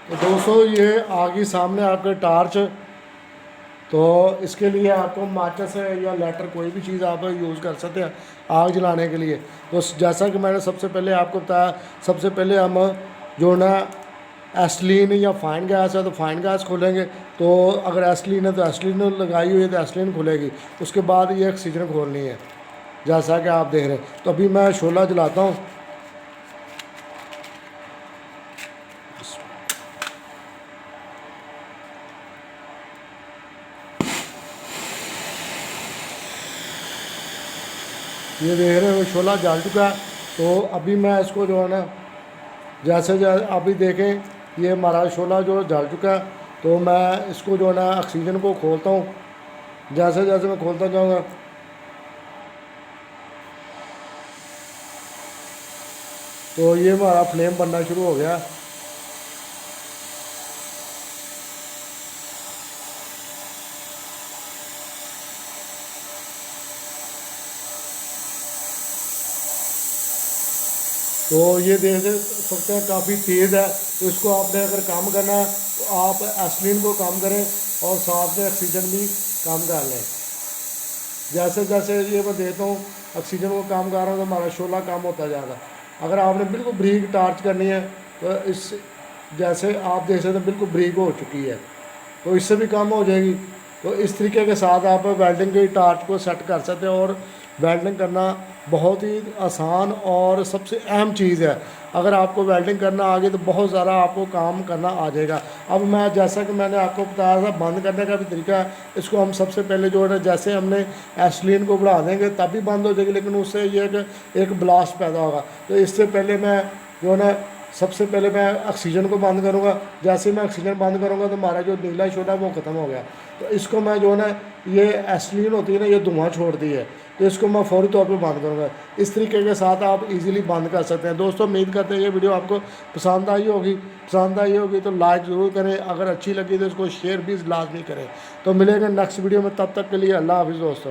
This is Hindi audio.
तो दोस्तों ये आ गई सामने आपके टार्च। तो इसके लिए आपको माचिस या लाइटर कोई भी चीज़ आप यूज़ कर सकते हैं आग जलाने के लिए। तो जैसा कि मैंने सबसे पहले आपको बताया, सबसे पहले हम जो ना एस्लीन या फाइन गैस है तो फाइन गैस खोलेंगे। तो अगर एस्लीन है तो एस्लीन लगाई हुई है तो एस्लीन खुलेगी। उसके बाद ये ऑक्सीजन खोलनी है जैसा कि आप देख रहे हैं। तो अभी मैं शोला जलाता हूँ। ये देख रहे हो शोला जल चुका है। तो अभी मैं इसको जो है ना जैसे अभी देखें ये हमारा शोला जो जल चुका है। तो मैं इसको जो है ना ऑक्सीजन को खोलता हूँ। जैसे जैसे मैं खोलता जाऊँगा तो ये हमारा फ्लेम बनना शुरू हो गया। तो ये देख सकते हैं काफ़ी तेज़ है। तो इसको आपने अगर कम करना है तो आप एस्लिन को कम करें और साथ में ऑक्सीजन भी कम कर लें। जैसे जैसे ये मैं देता हूँ ऑक्सीजन को कम कर रहा हूँ तो हमारा शोला कम होता जाएगा। अगर आपने बिल्कुल ब्रीक टार्च करनी है तो इस जैसे आप देख सकते हैं बिल्कुल ब्रीक हो चुकी है तो इससे भी कम हो जाएगी। तो इस तरीके के साथ आप वेल्डिंग की टार्च को सेट कर सकते हैं। और वेल्डिंग करना बहुत ही आसान और सबसे अहम चीज़ है। अगर आपको वेल्डिंग करना आ गई तो बहुत ज़्यादा आपको काम करना आ जाएगा। अब मैं जैसा कि मैंने आपको बताया था बंद करने का भी तरीका है। इसको हम सबसे पहले जो है जैसे हमने एस्लीन को बढ़ा देंगे तभी बंद हो जाएगी, लेकिन उससे ये एक ब्लास्ट पैदा होगा। तो इससे पहले मैं जो है ना सबसे पहले मैं ऑक्सीजन को बंद करूँगा। जैसे मैं ऑक्सीजन बंद करूँगा तो हमारा जो नीला शोला है वो ख़त्म हो गया। तो इसको मैं जो है ना ये एस्लीन होती है ना ये धुआं छोड़ती है तो इसको मैं फौरी तौर पे बंद करूँगा। इस तरीके के साथ आप इजीली बंद कर सकते हैं। दोस्तों उम्मीद करते हैं ये वीडियो आपको पसंद आई होगी। पसंद आई होगी तो लाइक ज़रूर करें, अगर अच्छी लगी तो इसको शेयर भी लाजमी करें। तो मिलेंगे नेक्स्ट वीडियो में, तब तक के लिए अल्लाह हाफिज़ दोस्तों।